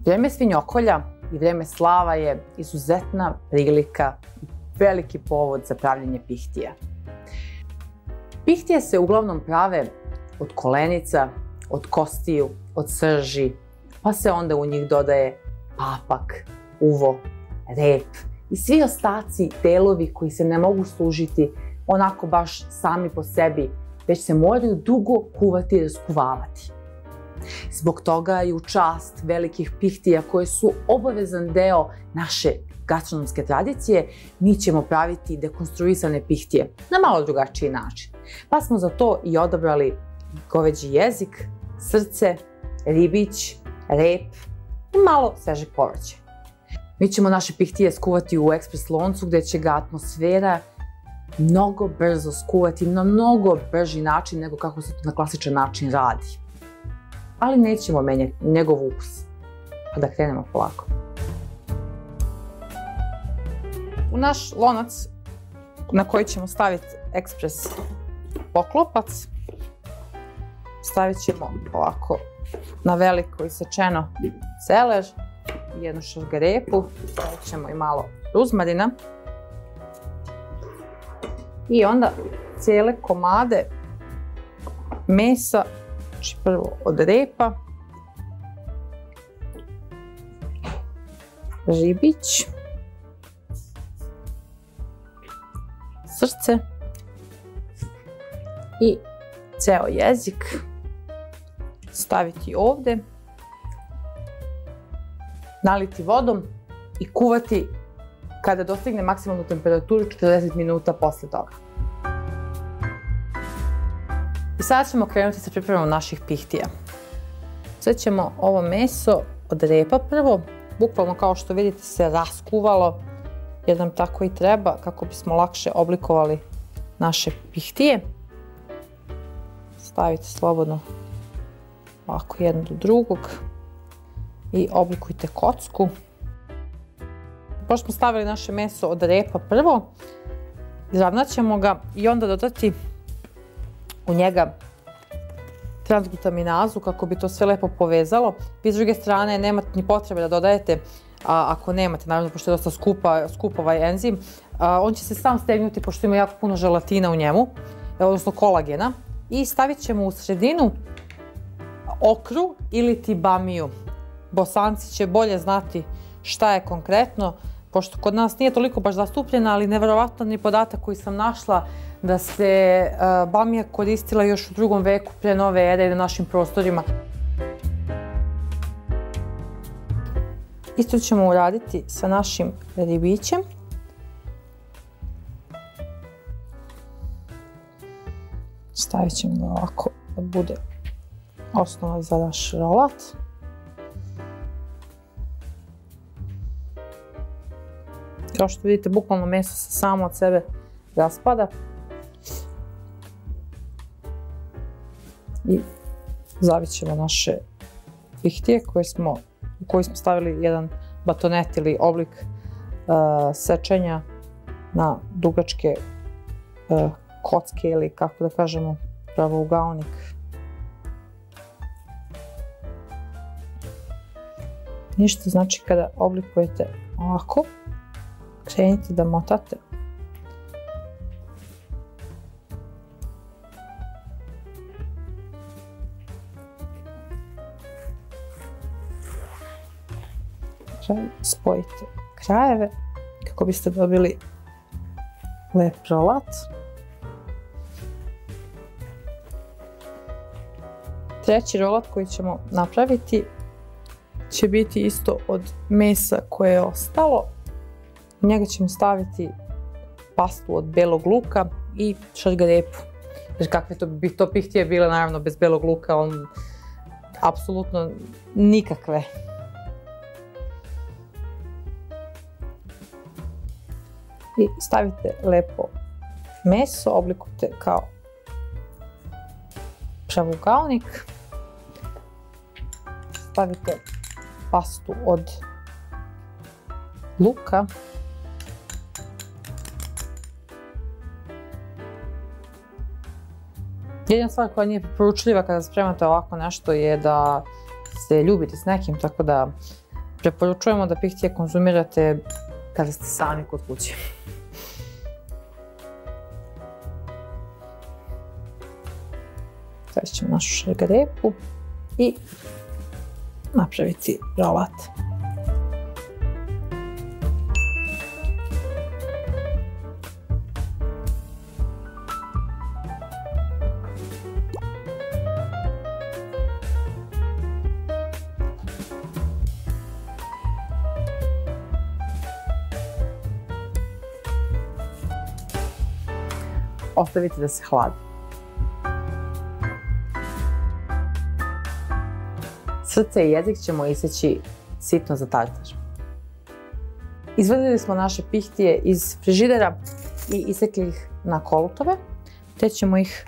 Vrijeme svinjokolja i vrijeme slava je izuzetna prilika i veliki povod za pravljenje pihtija. Pihtije se uglavnom prave od kolenica, od kostiju, od srži, pa se onda u njih dodaje papak, uvo, rep i svi ostaci, delovi koji se ne mogu služiti onako baš sami po sebi, već se moraju dugo kuvati i raskuvavati. Zbog toga i u čast velikih pihtija koje su obavezan deo naše gastronomske tradicije, mi ćemo praviti dekonstruisane pihtije na malo drugačiji način. Pa smo za to i odabrali goveđi jezik, srce, ribić, rep i malo svežeg povrća. Mi ćemo naše pihtije skuvati u ekspres loncu gdje će ga atmosfera mnogo brzo skuvati na mnogo brži način nego kako se to na klasičan način radi. Ali nećemo menjati njegov ukus. Pa da krenemo polako. U naš lonac na koji ćemo staviti ekspres poklopac stavit ćemo ovako na veliko isečeno celež, jednu šargarepu, stavit ćemo i malo ruzmarina i onda cijele komade mesa, znači prvo od repa, ribić, srce i ceo jezik staviti ovdje, naliti vodom i kuvati kada dostigne maksimalnu temperaturu 40 minuta posle toga. I sada ćemo krenuti sa pripremom naših pihtija. Sad ćemo ovo meso od repa prvo, bukvalno kao što vidite se raskuvalo, jer nam tako i treba kako bismo lakše oblikovali naše pihtije. Stavite slobodno ovako jedno do drugog i oblikujte kocku. Pošto smo stavili naše meso od repa prvo, izravnat ćemo ga i onda dodati u njega transglutaminazu kako bi to sve lepo povezalo. Vi s druge strane nemate ni potrebe da dodajete, ako nemate, naravno pošto je dosta skup ovaj enzim, on će se sam stegnuti pošto ima jako puno želatina u njemu, odnosno kolagena. I stavit ćemo u sredinu okru ili ti bamiju. Bosanci će bolje znati šta je konkretno, pošto kod nas nije toliko baš zastupljena, ali nevjerovatan je podatak koji sam našla da se bamija koristila još u 2. veku pre nove ere na našim prostorima. Isto ćemo uraditi sa našim ribićem. Stavit ćemo ga ovako da bude osnova za naš rolat. Kao što vidite, bukvalno meso se samo od sebe raspada. I zavit ćemo naše pihtije u koji smo stavili jedan batonet ili oblik sečenja na dugačke kocke ili kako da kažemo pravougaonik. Ništa, znači kada oblikujete ovako, krenite da motate. Spojite krajeve kako biste dobili lep rolat. Treći rolat koji ćemo napraviti će biti isto od mesa koje je ostalo. U njega ćemo staviti pastu od belog luka i šargarepu. Jer kakve bi to pihtije bile, naravno bez belog luka, on apsolutno nikakve. I stavite lepo meso, oblikujte kao pravougaonik. Stavite pastu od luka. Jedna stvar koja nije preporučljiva kada spremate ovako nešto je da se ljubite s nekim, tako da Preporučujemo da pihtije konzumirate kada ste sami kod kuće. Stavit ćemo našu šargarepu i napraviti rolat. Ostavite da se hladi. Srce i jezik ćemo iseći sitno za tartar. Izvadili smo naše pihtije iz frižidera i isekli ih na kolutove, te ćemo ih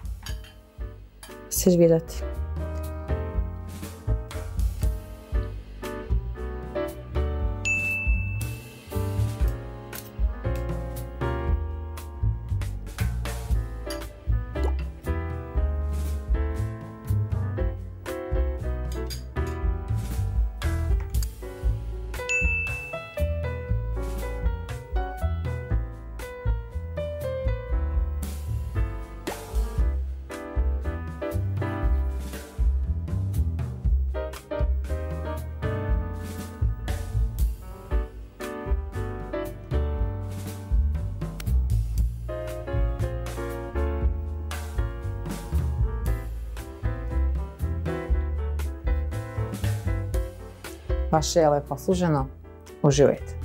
servirati. Vaše jelo je posluženo. Uživajte!